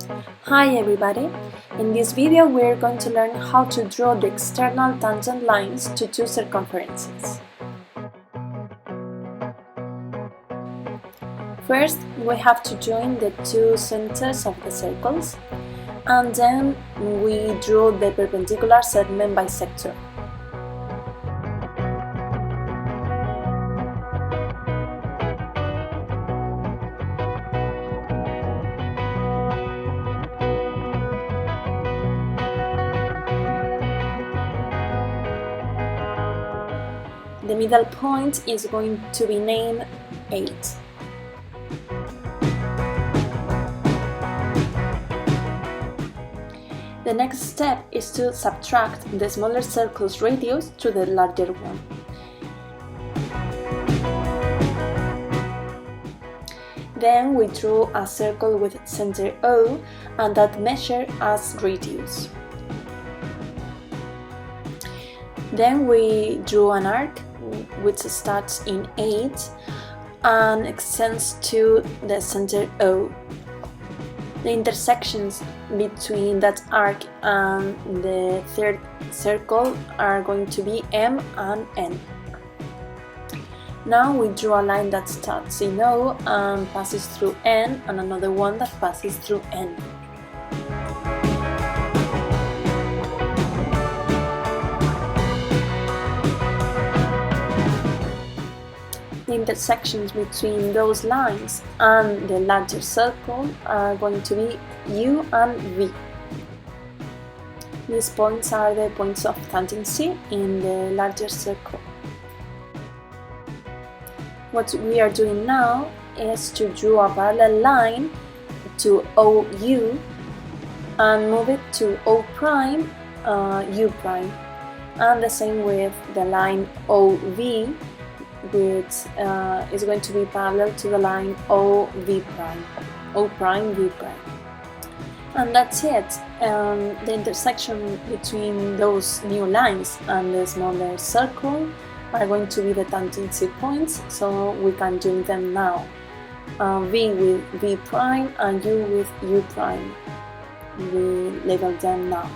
Hi everybody! In this video we are going to learn how to draw the external tangent lines to two circumferences. First, we have to join the two centers of the circles, and then we draw the perpendicular segment bisector. The middle point is going to be named 8. The next step is to subtract the smaller circle's radius to the larger one. Then we draw a circle with center O and that measure as radius. Then we draw an arc which starts in 8 and extends to the center O. The intersections between that arc and the third circle are going to be M and N. Now we draw a line that starts in O and passes through N, and another one that passes through N. The intersections between those lines and the larger circle are going to be U and V. These points are the points of tangency in the larger circle. What we are doing now is to draw a parallel line to OU and move it to O prime, U prime, and the same with the line OV, which is going to be parallel to the line OV prime, O prime, V prime. And that's it. The intersection between those new lines and the smaller circle are going to be the tangency points, so we can join them now. V with V prime and U with U prime. We label them now.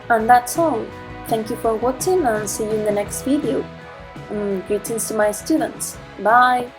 And that's all. Thank you for watching and see you in the next video. Greetings to my students. Bye!